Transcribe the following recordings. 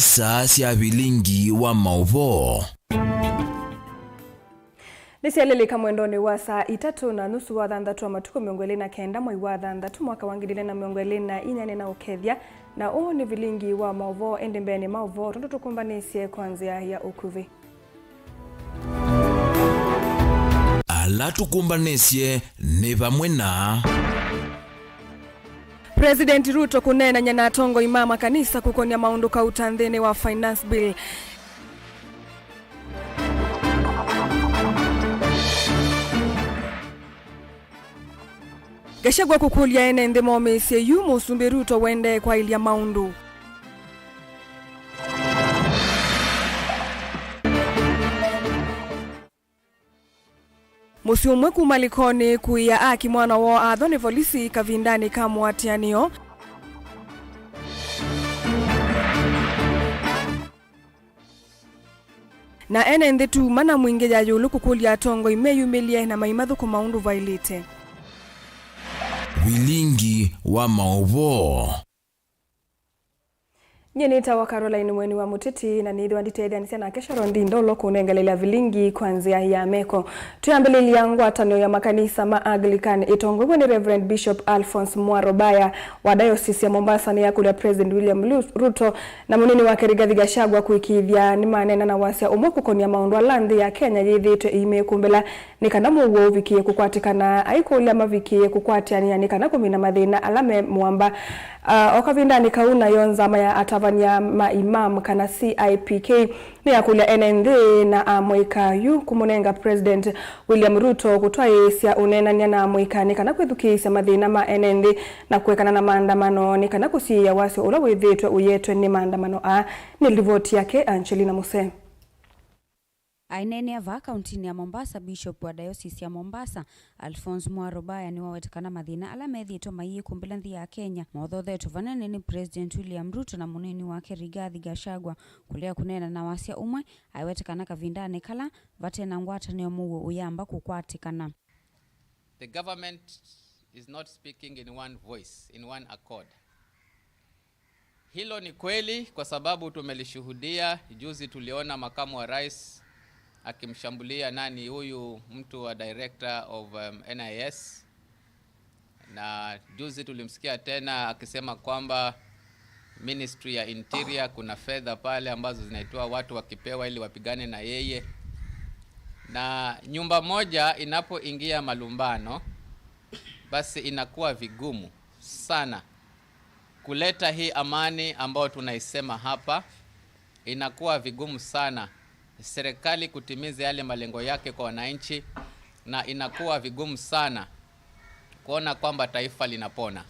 Nisa cia bilingi wa mauvo. Nisialeleka mwendoni wa saa 3:30 wa thandatu wa matuko 29 mwai wa thandatu mwaka wa 2024 na ukethia na uhu ni bilingi wa mauvo endembeni mauvo tundu tukumbanisye kwanzia ya ukuvi. Ala tukumbanisye ni vamwe na President Ruto kunena nyana tongo imama kanisa kukonia maundu kautanthini wa finance bill. Gachagua kukulia ene ndemo mesie yu musumbi Ruto wende kwa ilia maundu. Musiumwe kumalikoni kuia aki mwana wa athoni volisi kavindani kamwatianio. Na ene ndetu mana mwinge ya yulu kukulia tongo imeyumilie na maimadhu kumaundu vailite. bilingi wa mauvo. Nyenita wa Caroline mweni wa mutiti na nithi wanditethia nisana kesharo ndindolo kunengelelea vilingi kwanzia ya meko. Tuyambelelia ngwatanio ya makanisa ma Anglican itongwe ni Reverend Bishop Alphonse Mwarobaya wa Diocese ya Mombasa ni yakulia President William Ruto na munini wa Rigathi Gachagua kuikithia ni manena na wasia umwe kukonia maundu landi ya Kenya yithitwe imekumbela nikana muwo vikie kukwatikana aikulia mavikie kukwatiania nikana kumina mathina alame mwamba okavindani kauna yonzama ya atavania maimam kana CIPK ni yakulia NND na amwika yu kumunenga President William Ruto kutwaisya unenania na amwika nikana kwithukisya mathina ma NND na kuwekana na maandamano nikana kusiya wasio ula withitwe uyetwe ni maandamano ni ripoti yake Angelina Muse. Ainene ava kauntini ya Mombasa Bishop wa Diocese ya Mombasa Alphonse Mwarobaya ni wawetekana mathina ala methitwo maiye kumbila nthi ya Kenya mothothe tuvanene ni President William Ruto na munini wake Rigathi Gachagua kulia kunena na wasia umwe aiwetekana kavindane kala vatena ngwatanio muwo uyamba kukwatikana. The government is not speaking in one voice, in one accord. Hilo ni kweli kwa sababu tumelishuhudia juzi tuliona makamu wa rais akimshambulia nani huyu mtu wa director of NIS, na juzi tulimsikia tena akisema kwamba Ministry ya Interior kuna fedha pale ambazo zinaitwa watu wakipewa ili wapigane na yeye. Na nyumba moja inapoingia malumbano basi inakuwa vigumu sana kuleta hii amani ambayo tunaisema hapa. Inakuwa vigumu sana serikali kutimiza yale malengo yake kwa wananchi, na inakuwa vigumu sana kuona kwamba taifa linapona.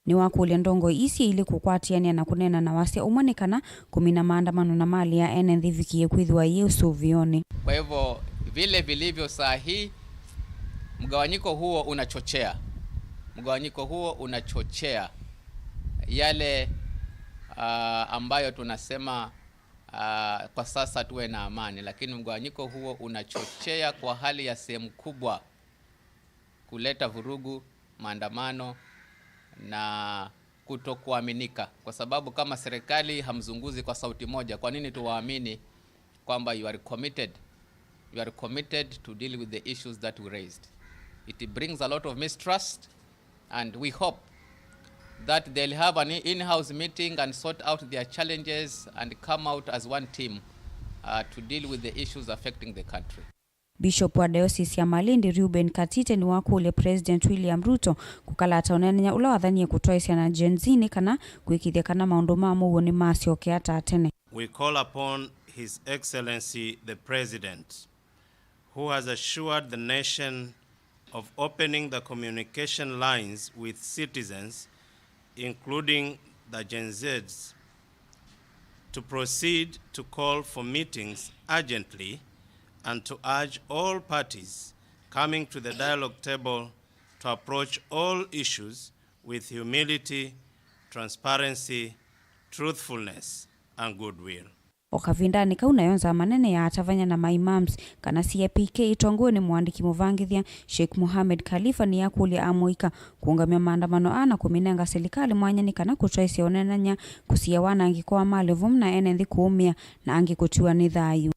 Ni wakulia ndongo isi ili kukwatiania na kunena na wasia umonekana kumina maandamano na mali ya NND vikie kwithwa Yesu vioni. Kwa hivyo vile vilivyo saa hii mgawanyiko huo unachochea yale ambayo tunasema kwa sasa tuwe na amani, lakini mgawanyiko huo unachochea kwa hali ya sehemu kubwa kuleta vurugu, maandamano na kutokuaminika, kwa sababu kama serikali hamzunguzi kwa sauti moja, kwa nini tuwaamini kwamba you are committed to deal with the issues that we raised? It brings a lot of mistrust, and we hope that they'll have an in-house meeting and sort out their challenges and come out as one team to deal with the issues affecting the country. Bishop wa Diocese ya Malindi Reuben Katite ni wakule President William Ruto kukalata unenenya ula wathanie kutoisya na jenzini kana kuikithia kana maundu mamu woni masioke ata atene. We call upon His Excellency the President, who has assured the nation of opening the communication lines with citizens, including the Gen Zs, to proceed to call for meetings urgently and to urge all parties coming to the dialogue table to approach all issues with humility, transparency, truthfulness, and goodwill. okavindani kauna yonza manene ya atavanya na maimams kana CPK itongo ni mwandiki muvangithia Sheikh Mohamed Khalifa ni yakulia amuika kuungamia maandamano ana kuminenga serikali mwanyani kana kutraisi onenanya kusia wana angikoa malevu mna enenthi kuumia na angikutiwa ni thayu.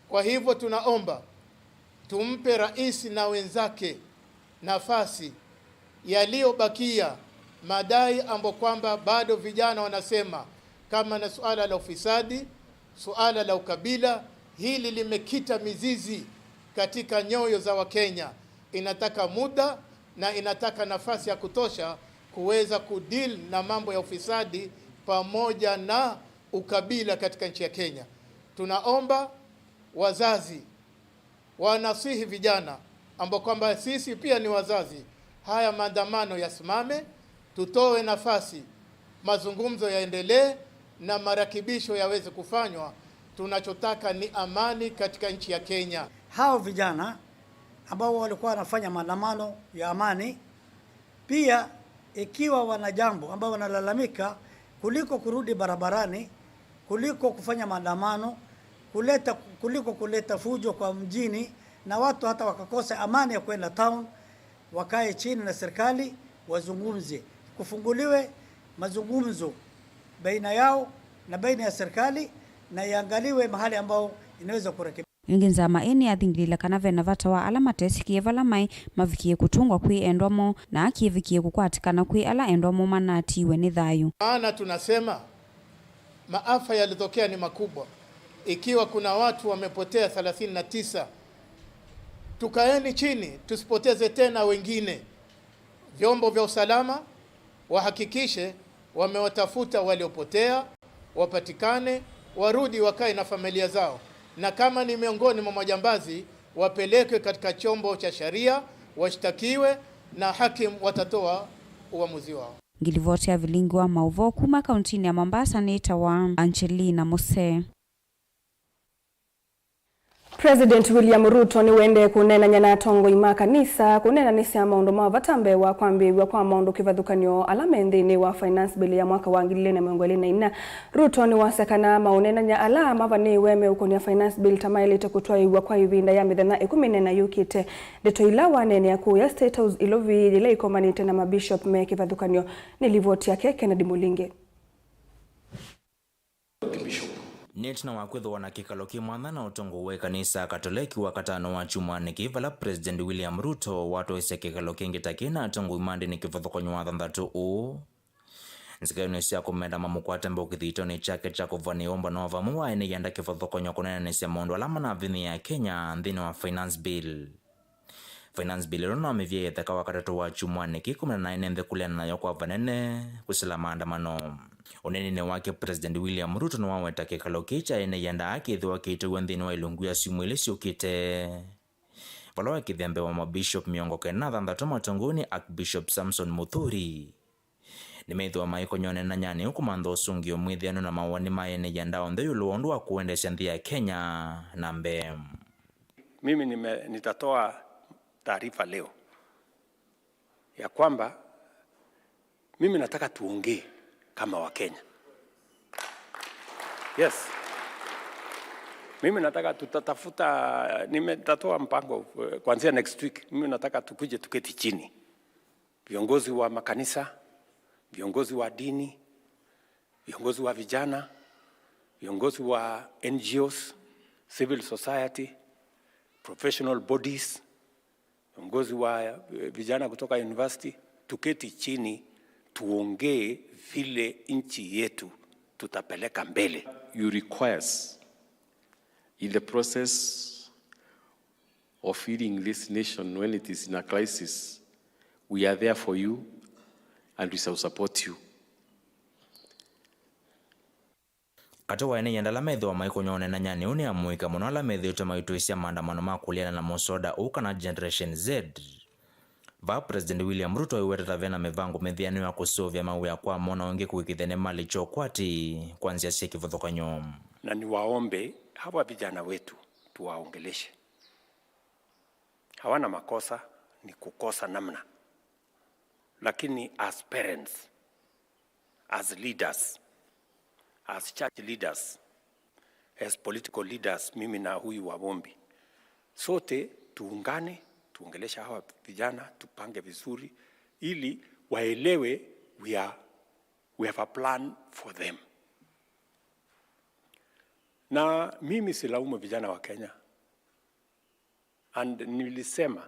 Kwa hivyo tunaomba tumpe rais na wenzake nafasi yaliyobakia madai ambapo kwamba bado vijana wanasema kama na suala la ufisadi, suala la ukabila, hili limekita mizizi katika nyoyo za Wakenya. Inataka muda na inataka nafasi ya kutosha kuweza kudeal na mambo ya ufisadi pamoja na ukabila katika nchi ya Kenya. Tunaomba wazazi wanasihi vijana ambao kwamba sisi pia ni wazazi, haya maandamano yasimame, tutoe nafasi, mazungumzo yaendelee na marakibisho yaweze kufanywa. Tunachotaka ni amani katika nchi ya Kenya. Hao vijana ambao walikuwa wanafanya maandamano ya amani, pia ikiwa wana jambo ambao wanalalamika, kuliko kurudi barabarani, kuliko kufanya maandamano, kuliko kuleta fujo kwa mjini na watu hata wakakosa amani ya kwenda town, wakae chini na serikali wazungumze, kufunguliwe mazungumzo baina yao na baina ya serikali na iangaliwe mahali ambao inaweza kurekebishwa. Inginzama eni athingilila kana vena vata wa ala matesikie vala mai mavikie kutungwa kwi endwamo na akivikie kukwatikana kwi ala endwamo manatiwe ni thayu. Maana tunasema maafa yalitokea ni makubwa. Ikiwa kuna watu wamepotea 39, tukaeni chini tusipoteze tena wengine. Vyombo vya usalama wahakikishe wamewatafuta waliopotea, wapatikane, warudi wakae na familia zao. Na kama ni miongoni mwa majambazi wapelekwe katika chombo cha sheria, washtakiwe na hakim watatoa uamuzi wao. Ngilivotea vilingi wa Mauvo kuma kauntini ya Mombasa ni tawa Angelina Mose. President William Ruto ni wende kunena nyana tongo ima kanisa kunena nisi ya maundu vatambe wa kwambiwa kwa maundu kivathukanio alamendi ni wa finance bill ya mwaka wa 2024. Ruto ni wasekana maunena nya ala mavani weme ukoni ya finance bill tamailite kutwaiwa kwa ivinda ya mithenya 10 na yukite deto ilawa nene ya kuu ya State House ilovi ile ikomanite na mabishop me kivathukanio nilivoti yake Kennedy Mulinge. Netina wakwitho na kikalo kimwana na utongo we kanisa Katoliki wa katano wa chumani kivala President William Ruto watu ese kikalo kingi takina utongo imandi ni kivathukanyo wa thanthatu u nsikayoni siya kumenda mamukwate mbukithito ni chake cha kuvani omba na wavamuwa ene yanda kivathukanyo kunena nisi maundu alama na vini ya Kenya ndini wa finance bill. Finance bill rono amevia yetheka wakatatu wa chumani kikumena na ene kulena na yoko wa vanene kusila maandamano. Unenine wake President William Ruto na waweta kikalo kicha ene yanda akithiwa kitu ndhini wa ilungu ya simwili siukite. Valawa kithembe wa mabishop miongo kena thanthatu matongoni Archbishop Samson Muthuri. Nimeithiwa maiko nyone na nyani huku mantho usungio mwithiano na mawani maene yanda ondhe yuluondu wa kuendesha nthi ya Kenya na mbe. Mimi nitatoa taarifa leo ya kwamba mimi nataka tuongee kama wa Kenya. Yes. Mimi nataka tutatafuta, nimetatoa mpango kuanzia next week. Mimi nataka tukuje tuketi chini. Viongozi wa makanisa, viongozi wa dini, viongozi wa vijana, viongozi wa NGOs, civil society, professional bodies, viongozi wa vijana kutoka university, tuketi chini tuongee vile nchi yetu tutapeleka mbele. You require us in the process of feeding this nation when it is in a crisis. We are there for you and we shall support you. Katowa ene yanda la metho wa maiko nyone na nyani uni amuika muno la metho utamaituisia maandamano makuliana na mosoda uka na Generation Z. Va President William Ruto iweteta vena mivango mithiano ya kusovya mawe ya kwa mona wengi kuikithene mali chokwati kwanzia cia kivathukanyo. Na niwaombe hawa vijana wetu tuwaongeleshe. Hawana makosa, ni kukosa namna. Lakini as parents, as leaders, as church leaders, as political leaders, mimi na huyu Wabombi, sote tuungane, tuongelesha hawa vijana, tupange vizuri ili waelewe we have a plan for them. Na mimi silaumu vijana wa Kenya. And nilisema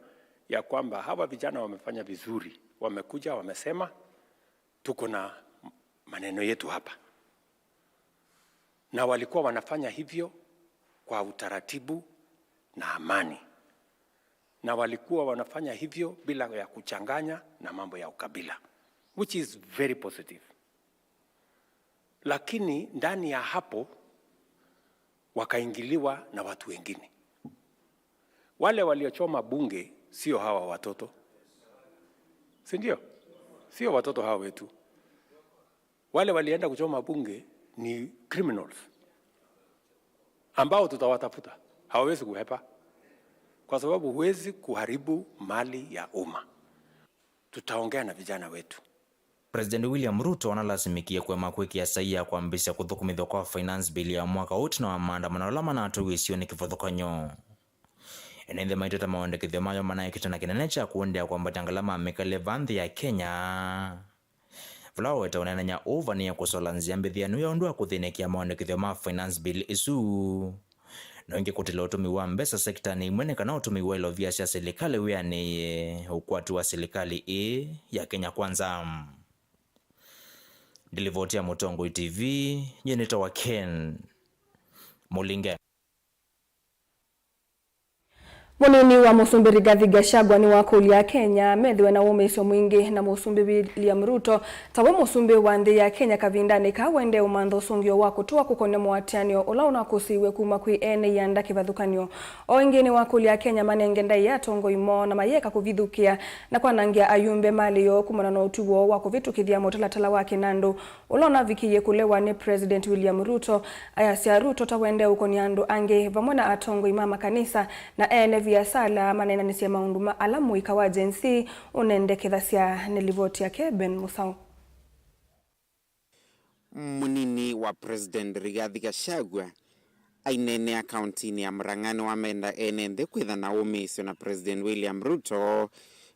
ya kwamba hawa vijana wamefanya vizuri. Wamekuja, wamesema, tuko na maneno yetu hapa. Na walikuwa wanafanya hivyo kwa utaratibu na amani. Na walikuwa wanafanya hivyo bila ya kuchanganya na mambo ya ukabila, which is very positive. Lakini ndani ya hapo wakaingiliwa na watu wengine. Wale waliochoma bunge sio hawa watoto. Si ndio? Sio watoto hawa wetu. Wale walienda kuchoma bunge ni criminals ambao tutawatafuta. Hawawezi kuhepa. Kwa sababu huwezi kuharibu mali ya umma. Tutaongea na vijana wetu. President William Ruto analazimikia kwema kwekia saia kuambisha kuthukumithwa kwa finance bill ya mwaka uti na maandamano alama na atuwisio ni kivuthukanyo. Enende maiteta maondekithio mayo manaikita na kinene cha kuendea kwamba tangalama mikale vanthi ya Kenya. Vlao weta unenanya ova ya kusola nziambithianu ya ondua kuthinekia maondekithio ma finance bill isu. Noingi kutila utumi wa mbesa sekta ni mwene kana utumi wa ilo vya serikali wea ni ukwatu wa serikali ya Kenya Kwanza. Dilivotia Mutongo TV, Jenita wa Ken Mulinge. Munini wa Musumbi Rigathi Gachagua ni wa kulia Kenya methiwe na umeisyo mwingi na Musumbi William Ruto tawe Musumbi wa nthi ya Kenya kavindani ka wende umantho sungio wa kutoa kukone mwatianio ulauna kusiwe kuma kwi ene yanda kivathukanio o ingini wa kulia Kenya manenge ndai ya tongo imo na mayeka kuvithukia na kwanangia ayumbe mali yo kumana na utuwo wa kuvitukithia mutalatala wa Kinandu ulauna vikiye kulewa ni President William Ruto ayasia Ruto tawende ukoni andu ange vamona atongo imama kanisa na ene via sala manena nisia maunduma alamu ikawa jensi unendekethasya nilivoti ya Keben Musau. Munini wa President Rigathi Gachagua ainene akaunti ya Murang'ani wa menda enende kwitha na umisyo na President William Ruto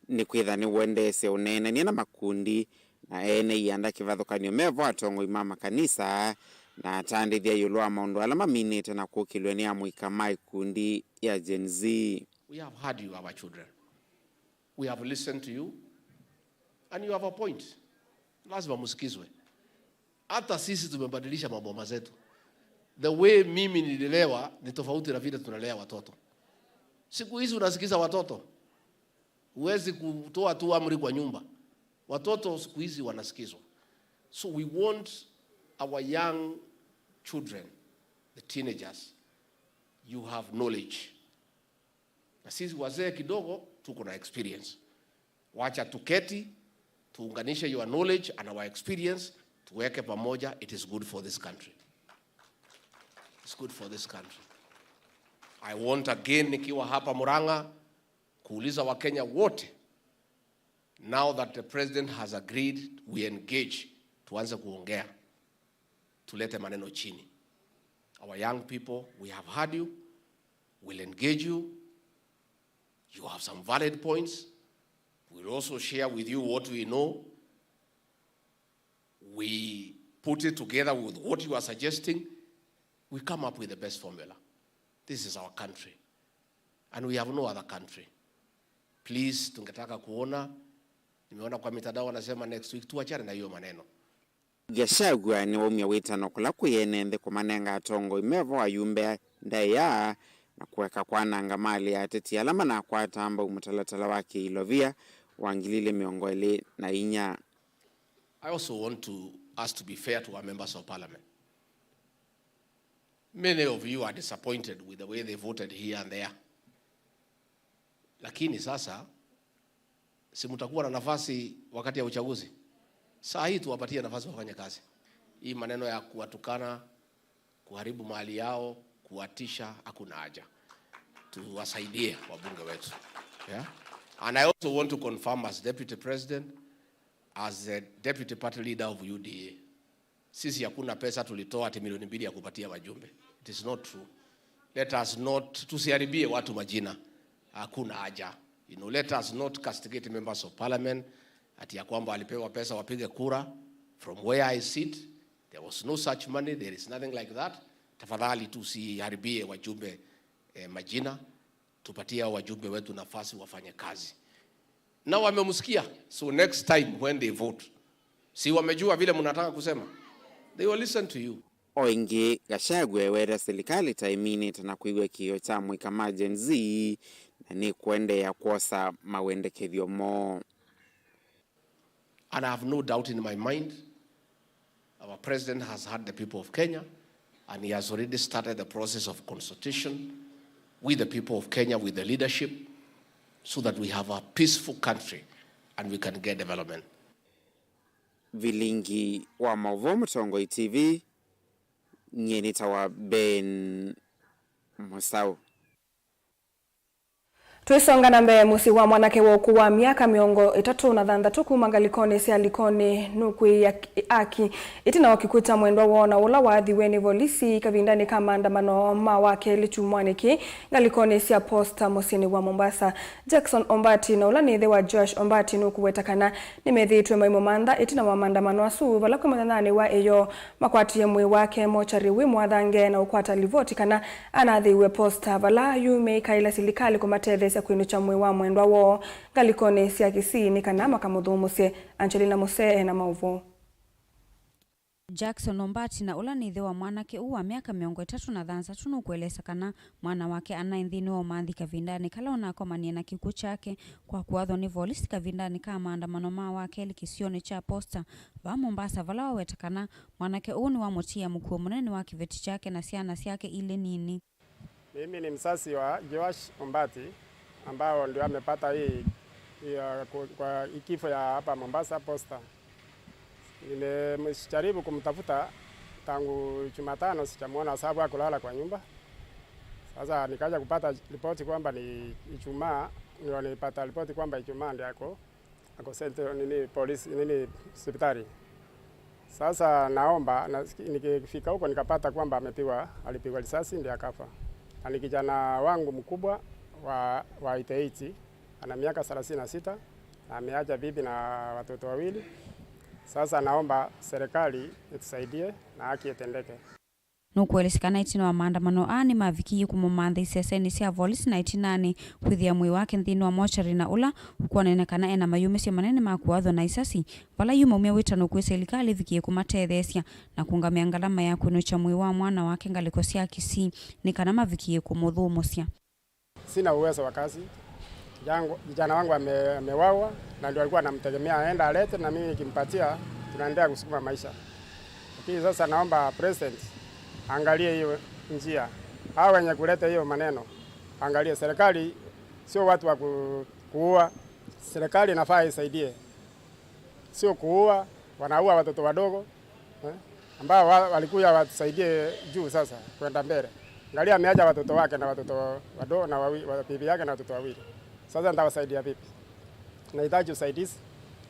ni kwitha ni wendese unene ni na makundi na ene yanda kivathukanio mevo atongo imama kanisa na atandithia yulwa maundu alama minite na kukilwe ni amuika mai kundi ya Gen Z. We have heard you, our children. We have listened to you and you have a point. Lazima musikizwe. Hata sisi tumebadilisha maboma zetu. The way mimi nilelewa ni tofauti na vile tunalea watoto. Siku hizi unasikiza watoto. Huwezi kutoa tu amri kwa nyumba. Watoto siku hizi wanasikizwa. So we want our young children, the teenagers, you have knowledge. Na sisi wazee kidogo tuko na experience. Wacha tuketi, tuunganishe your knowledge and our experience, tuweke pamoja. It is good for this country. It's good for this country. I want again nikiwa hapa Murang'a kuuliza Wakenya wote, now that the president has agreed, we engage, tuanze kuongea, tulete maneno chini. Our young people, we have heard you, we'll engage you. You have some valid points. We'll also share with you what we know. We put it together with what you are suggesting. We come up with the best formula. This is our country. And we have no other country. Please, tungetaka kuona, nimeona kwa mitandao wanasema next week tuachane na hiyo maneno. Gachagua ni umya witano kula kuyenende kumanenga atongo imevo ayumbe ndaya na kuweka kwa nanga mali ya teti alama na kwa tamba umutalatala wake ilovia wangilile miongole na inya. I also want us to be fair to our members of parliament. Many of you are disappointed with the way they voted here and there. Lakini sasa si mtakuwa na nafasi wakati ya uchaguzi. Saa hii tuwapatie nafasi wafanye kazi. Hii maneno ya kuwatukana, kuharibu mali yao, kuwatisha hakuna haja. Tuwasaidie wabunge wetu. Yeah? And I also want to confirm as Deputy President, as the Deputy Party Leader of UDA, sisi hakuna pesa tulitoa ati milioni 2 ya kupatia wajumbe. It is not true. Let us not tusiharibie watu majina. Hakuna haja. Let us not castigate members of parliament ati ya kwamba alipewa pesa wapige kura. From where I sit, there was no such money, there is nothing like that. Tafadhali tusiharibie wajumbe majina, tupatie wajumbe wetu nafasi wafanye kazi. Na wamemsikia, so next time when they vote, si wamejua vile mnataka kusema, they will listen to you. Oingi Gachagua wera serikali taimini tana kuigwe kio cha mwikama Gen Z na ni kuende ya kuosa mawendekethio mo. And I have no doubt in my mind, our president has heard the people of Kenya, and he has already started the process of consultation with the people of Kenya, with the leadership, so that we have a peaceful country and we can get development. Vilingi wa Mauvoo Mtongoi TV, Nyeni tawa Ben Musau. Twisonga na mbere musi wa mwanake woku wa miaka miongo 33 kuma ngalikoni cia likoni nukwi ya aki itina wakikuta mwendwa wona ula wathi weni volisi kavindani kama maandamano ma wake lichumwaniki ngalikoni cia posta musini wa Mombasa. Jackson Ombati na ula nithe wa Josh Ombati nukuwetakana nimethitwe maimo manda itina wa maandamano asu vala kwa mwanani wa eyo makwatie mwe wake mochari wi mwathange na ukwata livoti kana anathiwe posta vala yume kaila silikali kumatethe cia kwinucha mwe wa mwendwa wo ngalikoni cia Kisii ni kana makamuthumusie. Angelina Mose na Mauvoo. Jackson Ombati na ula nithe wa mwanake uwa miaka miongo 33 nukuelesa kana mwana wake anainthini wa manthi kavindani kala unakomanie na kiku chake kwa kuwathwo ni volisi kavindani kama maandamano ma wake likisioni cha posta va Mombasa vala wawetakana mwanake uni wa mutia mkuu munene wa kiveti chake na siana siake ile nini. Mimi ni msasi wa Josh Ombati ambao ndio amepata hii kwa kifo ya hapa Mombasa posta. Nimejaribu kumtafuta tangu Jumatano, sijamuona sababu ya kulala kwa nyumba. Sasa nikaja kupata ripoti kwamba ni Ijumaa, ndio nilipata ripoti kwamba Ijumaa ndio ako sente nini polisi nini hospitali. Sasa naomba nikifika huko nikapata kwamba alipigwa risasi ndio akafa. Ni kijana wangu mkubwa wa 88, ana miaka 36 na ameacha bibi na watoto wawili. Sasa naomba serikali itusaidie na haki itendeke. Nukuelesikana itina wa maandamano ani mavikiyi kumumantha iseseni cia volisi na itinani kwithia mwi wake nthini wa mochari na ula ukuonenekana ena mayumisya manene ma kuwathwo na isasi vala yuma umia witano kwi serikali vikiye kumatetheesya na kungamia ngalama ya kwinucha mwi wa mwana wake ngaliko cia Kisii ni kana mavikiye kumuthumusya. Sina uwezo wa kazi. Kijana wangu amewawa na ndio alikuwa anamtegemea aenda alete na mimi nikimpatia tunaendelea kusukuma maisha. Lakini sasa naomba president angalie hiyo njia. Hao wenye kuleta hiyo maneno angalie, serikali sio watu wa kuua. Serikali inafaa isaidie. Sio kuua, wanaua watoto wadogo ambao walikuja watusaidie juu sasa kwenda mbele. Angalia ameacha watoto wake na watoto wadogo na bibi yake na watoto wawili. Sasa nitawasaidia vipi? Nahitaji usaidizi.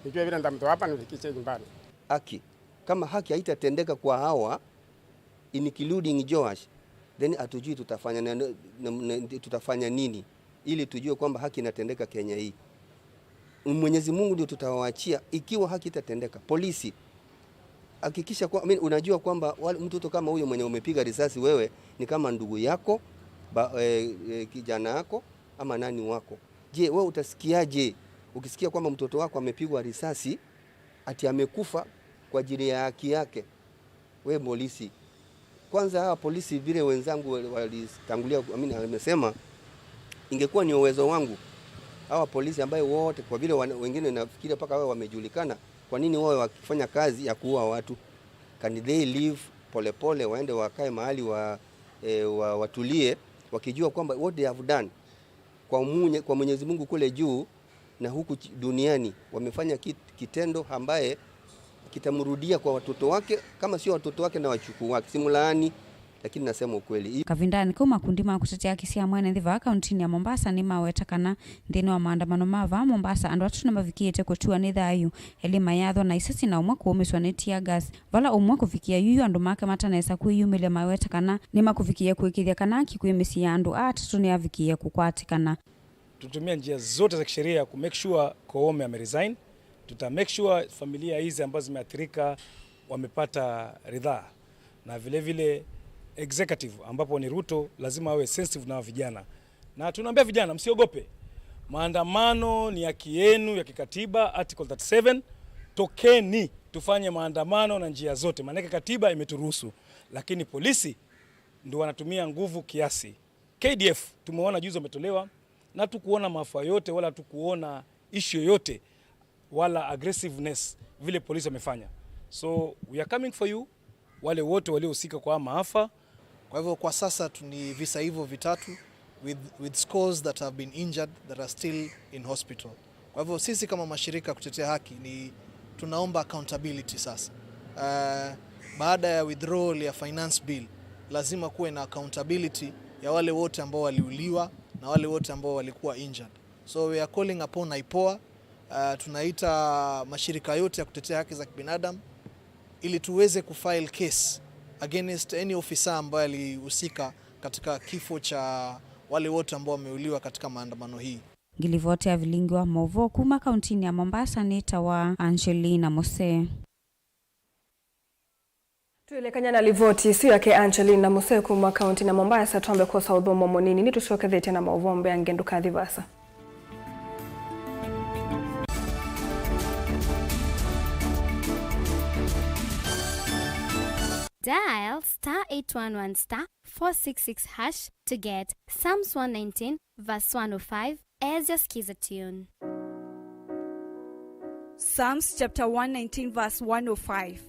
Nijue vile nitamtoa hapa nifikishe nyumbani. Haki. Kama haki haitatendeka kwa hawa including Josh, then atujui tutafanya nini ili tujue kwamba haki inatendeka Kenya hii. Mwenyezi Mungu ndio tutawaachia ikiwa haki itatendeka. Polisi hakikisha kwa unajua kwamba mtoto kama huyo mwenye umepiga risasi wewe ni kama ndugu yako, kijana yako ama nani wako. Je, wewe utasikiaje ukisikia kwamba mtoto wako amepigwa risasi ati amekufa kwa ajili ya haki yake? Wewe polisi. Kwanza hawa polisi vile wenzangu walitangulia amesema ingekuwa ni uwezo wangu hawa polisi ambaye wote kwa vile wengine nafikiri paka wao wamejulikana, kwa nini wao wakifanya kazi ya kuua watu? Can they live polepole waende wakae mahali watulie wakijua kwamba what they have done kwa Mwenyezi Mungu kule juu na huku duniani wamefanya kitendo ambaye kitamrudia kwa watoto wake, kama sio watoto wake na wachukuu wake. Simulaani, lakini nasema ukweli. Kavindani kuma kundi ma kutetea kisia mwene thiva kaunti ya Mombasa ni mawetakana thini wa maandamano mava Mombasa andu atu namavikiete kutua ni thayu elima yatho na isasi na umwe kuumiswa ni tear gas vala umwe kufikia yuyu andu make matanesa kwiyumile mawetakana ni makufikia kuikithia kana kikwimisi andu atatu ni avikia kukwatikana. Tutumia njia zote za kisheria ku make sure Koome ameresign. Tuta make sure familia hizi ambazo zimeathirika wamepata ridhaa, na vile vile executive ambapo ni Ruto lazima awe sensitive na vijana, na tunaambia vijana msiogope, maandamano ni haki yenu ya kikatiba article 37. Tokeni tufanye maandamano na njia zote, maana katiba imeturuhusu, lakini polisi ndio wanatumia nguvu kiasi. KDF tumeona juzi wametolewa na tukuona maafa yote wala tukuona issue yote wala aggressiveness vile polisi wamefanya. So we are coming for you, wale wote waliohusika kwa maafa. Kwa hivyo kwa sasa tuni visa hivyo vitatu with scores that have been injured that are still in hospital. Kwa hivyo sisi kama mashirika kutetea haki ni tunaomba accountability sasa. Baada ya withdrawal ya finance bill lazima kuwe na accountability ya wale wote ambao waliuliwa na wale wote ambao walikuwa injured. So we are calling upon IPOA, tunaita mashirika yote ya kutetea haki za kibinadamu ili tuweze kufile case against any officer ambaye alihusika katika kifo cha wale wote ambao wameuliwa katika maandamano hii. Ngilivote ya vilingi wa Movo kuma kauntini ya Mombasa ni tawa Angelina Mose. Tuelekanya na livoti siyo yake Angelina Mose kuma kauntini ya Mombasa tuambe kosa udhomo monini ni tushoke dhete na mauvombe ya ngenduka dhivasa. Dial *811*466# to get Psalms 119 verse 105 as your skiza tune. Psalms chapter 119 verse 105.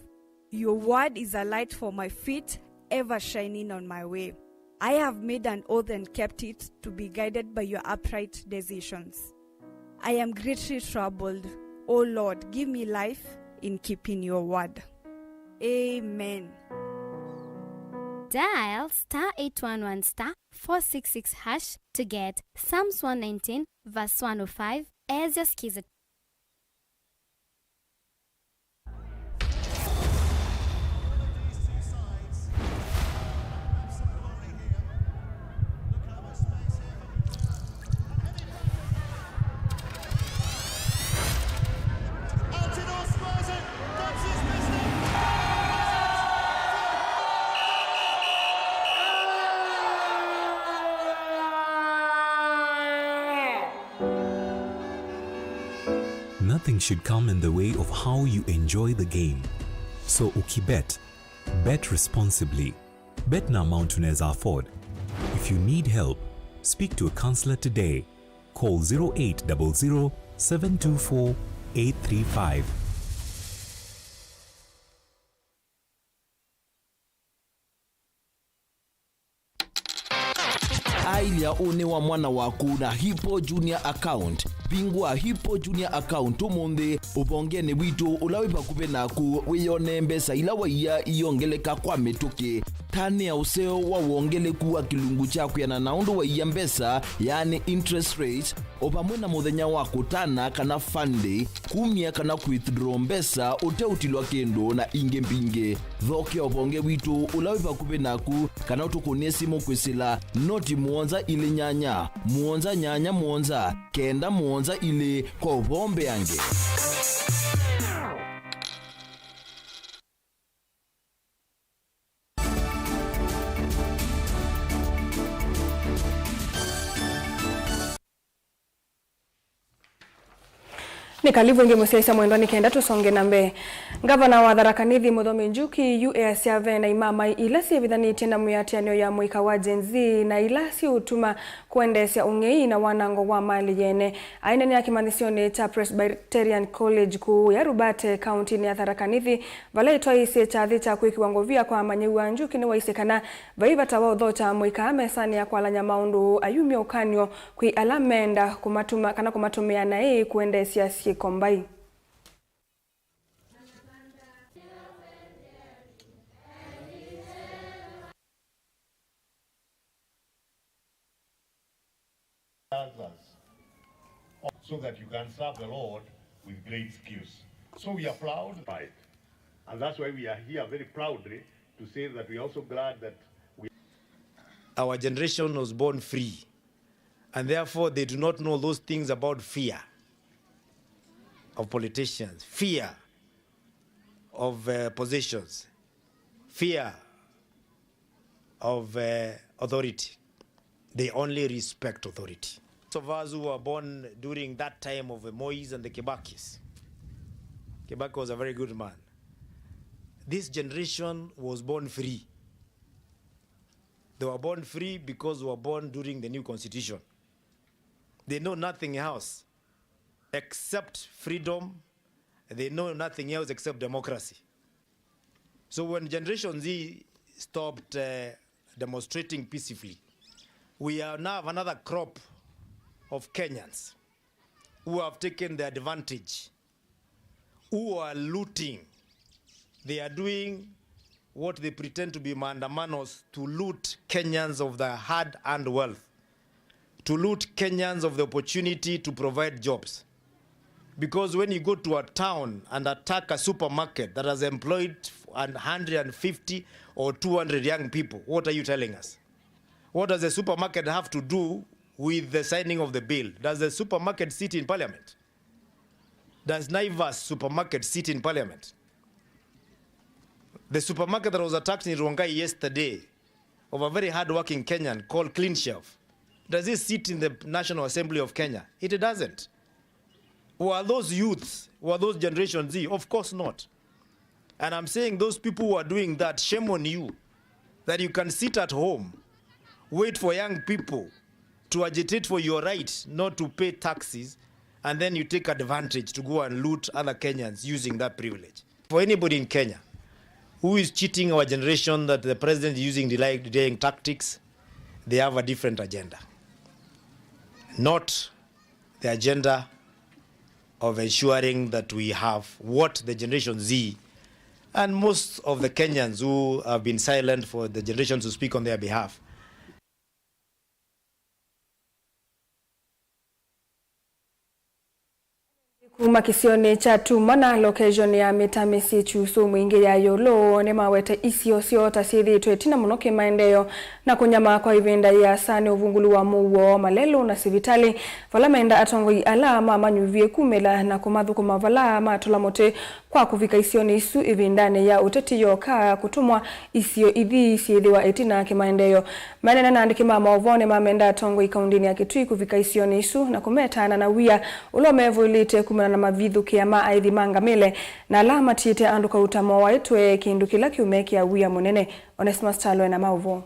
Your word is a light for my feet, ever shining on my way. I have made an oath and kept it to be guided by your upright decisions. I am greatly troubled. O Lord, give me life in keeping your word. Amen. Dial *811*466# to get Psalms 119 verse 105 as your skiza. Nothing should come in the way of how you enjoy the game. So ukibet, bet responsibly. Bet na amount unaweza afford. If you need help, speak to a counselor today. Call 0800 724 835. Ailia one wa mwana waku na Hippo Junior account. Bingwa Hippo Junior account umunthi ubongene witu ulawipa kupe naku wiyone mbesa ila waiya iyongeleka kwa metuke. Tani ya useo wa uongele kuwa kilungu chaku ya na naundu waiya mbesa yani interest rate opamwena muthenya wa kutana kana fund kumia kana withdraw mbesa ute utilwa kendo na inge mpinge thoke obonge witu ulawipa kupe naku kana utukunie simu kwisila noti muonza ile nyanya muonza kenda muonza ile kwa bombe yange. Nikalivu nge musiaisa mwendwani kenda tusonge nambe. Gavana wa Tharaka Nithi Muthomi Njuki UAS yave na imama ilasi vidhaniti na muyatianio ya mwika wa Gen Z na ilasi utuma kuendesya ungei na wanango wa mali yene. Aina ni akimandisione cha Presbyterian College kuu ya Rubate County ni ya Tharaka Nithi vala itoa isi chathi cha kuikiwangovia kwa manyewu wa Njuki ni waisekana vaiva tawa udhota mwika mesani ya kwa lanya maundu ayumia ukanyo kui alamenda kumatumia na kuendesya kombai. so that you can serve the Lord with great skills. So we are proud, right? And that's why we are here very proudly to say that we are also glad that our generation was born free, and therefore they do not know those things about fear of politicians, fear of positions, fear of authority. They only respect authority. Of us who were born during that time of the Mois and the Kibakis. Kibaki was a very good man. This generation was born free. They were born free because they were born during the new constitution. They know nothing else except freedom. They know nothing else except democracy. So when Generation Z stopped demonstrating peacefully, we now have another crop of Kenyans who have taken the advantage, who are looting. They are doing what they pretend to be maandamanos to loot Kenyans of the hard-earned wealth, to loot Kenyans of the opportunity to provide jobs. Because when you go to a town and attack a supermarket that has employed 150 or 200 young people, what are you telling us? What does the supermarket have to do with the signing of the bill? Does the supermarket sit in parliament? Does Naivas supermarket sit in parliament? The supermarket that was attacked in Rongai yesterday of a very hard-working Kenyan called Clean Shelf, does it sit in the National Assembly of Kenya? It doesn't. Were those youths, were those Generation Z? Of course not. And I'm saying those people who are doing that, shame on you, that you can sit at home, wait for young people to agitate for your right not to pay taxes, and then you take advantage to go and loot other Kenyans using that privilege. For anybody in Kenya who is cheating our generation that the president is using delaying tactics, they have a different agenda. Not the agenda of ensuring that we have what the Generation Z and most of the Kenyans who have been silent for the generation to speak on their behalf. Kuma kisioni cha tumana location ya metamesi chusu mwingi ya yolo ne mawete isio sio tasithi twetina munoke maendeleo na kunyama kwa ivinda ya sane uvungulu wa muwo malelo na sivitali valamenda atongoi alama manyuvie kumela na kumadhu kumavala matula mote kwa kuvika isioni isu ivindane ya uteti yoka kutumwa isio idhi isiedhiwa etina kimaendeleo manena na andiki mama ovone mamenda atongoi kaundini ya kitui kuvika isioni isu na kumetana na wia ulomevu ilite kumela na mavidhu kiama aithi mangamile na alama tiete anduka utamo waitwe kindu kila kiumeki ya wia munene. Onesimus Chalo na mauvo.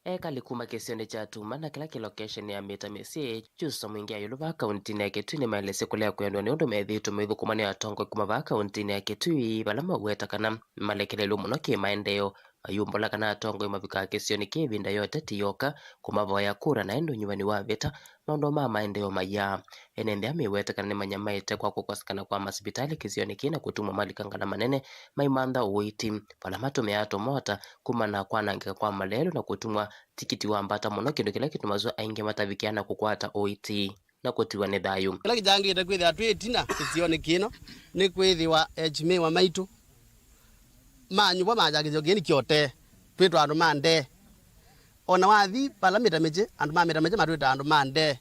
Eka likuma kisioni cha tumana kila location ya metamesi chuso mwingi ya yuluba kauntini ya Kitui ni maelese kulea kuyandwa ni undu medhitu mwithu kumani ya tongo kumaba kauntini ya Kitui balama uweta kana malekele lumunoki maendeo ayumbola kana tongo imavika kisioni kivinda yote tiyoka kumaba ya kura na endo nyumbani wa vita maondo maendeo maya enende amiweta kana manyamaite kwa kukosekana kwa masipitali kisioni kina kutumwa mali kangana manene maimanda uiti palamato meato mota kumana kwanangika kwa malelo na kutumwa tikiti wambata muno kindu kila kitu mazwa ainge matavikiana kukwata OIT na kutiwa ne thayu kila kijangi itakwithia twetina kisioni kino ni kwithiwa ejime wa maitu manyuwa majagizo geni kyote twitwa andu mande ona wathi palamita meje andu mamita meje matwita andu mande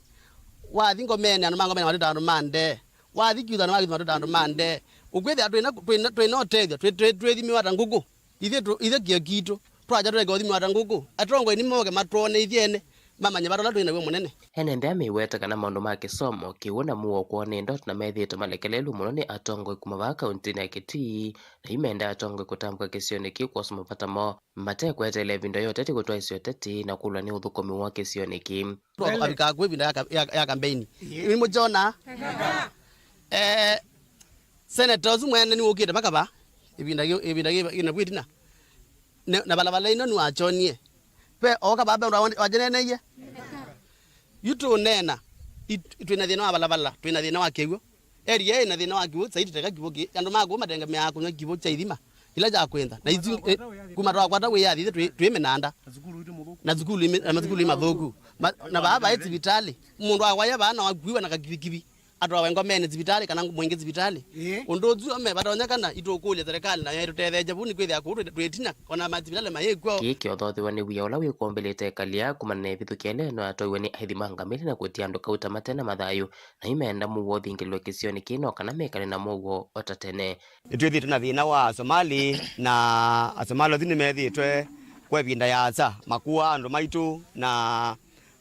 wathi ngomene andu mangomene matwita andu mande wathi kiuthana wathi matwita andu mande ukwithia twina otethia twithimiwa ta nguku ithe kia kitu twaja twega uthimiwa ta nguku atongo ni moge matwone ithiene mamanya barola twina we munene enende amiweta kana maundu ma kisomo kiwona muo kuone ndot na methito malekelelu muno ni atongo kumaba kauntini ya Kitui na imenda atongo kutambuka kisioni ki kwa sumapata mo mate kwetele vindo yote tikutwa isio teti na kulwa ni uthukomi wa kisioni ki twabika kwe vindo ya campaign imo jona senators mwene ni ukite makaba ibinda ina bwitina na balabala ino ni achonie pe oka baba wajeneneye yutu nena twina thina wa balabala twina thina wa kiwo area ina thina wa kiwo saiti teka kiwo andu magu madenga mya kunywa kiwo cha ithima ila ja kwenda na izi kumatwa kwata we yathi twimenanda na zukulu imathuku na baba eti vitali mundu akwaya bana wakuiwa na kakibikibi atwa wengo mene zibitali kana mwenge zibitali undozu ame batonyakana itokulia serikali na yetutetheje buni kwithia kutu twetina ona mazibitali mayekwo kiki othothwa ni wia ula wikombelete kalia kumane bithukiele no atoiwe ni aithimanga mili na kutia andu kauta matena mathayu na imenda muwo thingilwe kisioni kino kana mekane na muwo otatene itwithi tuna thina wa Somali na Asomali thini methitwe kwa binda yaza makua andu maitu na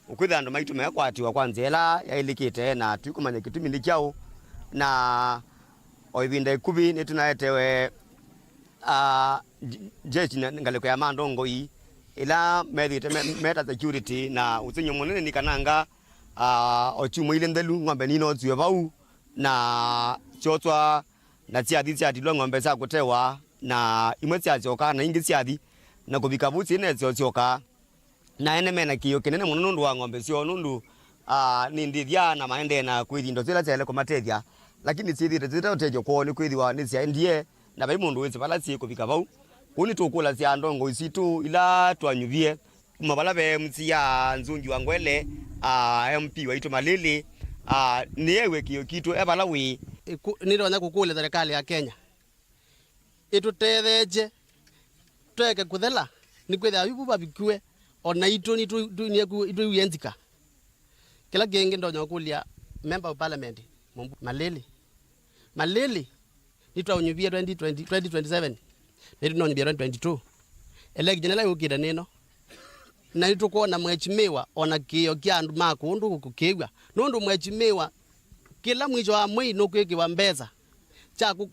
ukwitha andu maitu mekwatiwa kwa nzela yailikite na tukumanya kitumi ni kyao na oibinda ikubi ni tunaetewe jeshi ngaliko ya mandongo ii ila methite meta security na usinyo munene ni kananga ochumo ile ndelu ngombe nino tuwe bau na chotwa na ciathi ciatilwa ngombe za kutewa na imwe ciacoka na ingi ciathi na kubika buci ne cioka na ene mena kiyo kinene muno nundu wa ngombe cio nundu ni ndithia na maende na kwithindo cila cele kumatethia lakini cithire cita utejo kwa ni kwithiwa ni cia ndie na bai mundu wese bala ci kubika bau kuni tukula cia ndongo isitu ila twanyuvie kuma bala be mcia nzungi wa ngwele MP waitu Malili ni ewe kiyo kitu ebala wi nironya kukule serikali ya Kenya itutetheje tweke kuthela ni kwithia bibu babikue ona itu ni tu yenzika kila genge ndo nyokulia member of parliament Malili nitwanyubia 2027 nitwanyubia 2022 election la yukida neno na nitukuona mwechimiwa ona kiyo kya andu makundu kukiwa nundu mwechimiwa kila mwisho wa mwezi nokwekiwa mbeza chaku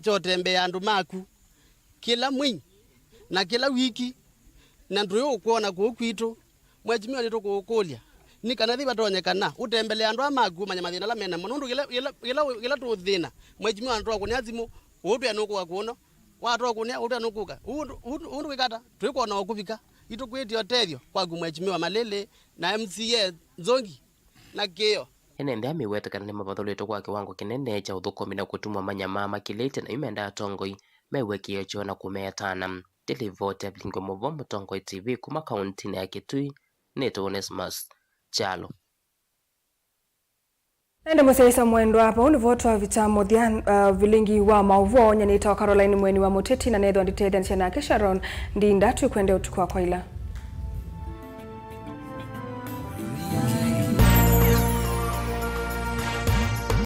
chotembe andu maku kila mwezi na kila wiki na nduyo kuona kukwitu mwechimiwa nitukukulia ni kana thiba tonyekana utembele andu amaku manya mathina la mena mundu gila tuthina mwechimiwa andu akunia zimu utu anuku kuno watu akunia utu anukuka undu wikata twikuona okuvika itukwitio tethio kwa mwechimiwa Malili na MCA Nzongi na kiyo ene ndea miwetekana ni mabatholete kwa kiwango kinene cha uthukomi na kutumwa manyama makilete na imenda atongoi mewekio cho na kumetana televote ablingo movo Tongoi TV kuma kaunti ya Kitui neto Onesmus Chalo Ende museisa mwendo hapa univoto wa vitamo vilingi wa mauvo onye nita wa Caroline mweni wa Muteti na nedo anditedha nchana Sharon ndi ndatu kwende utukua kwa ila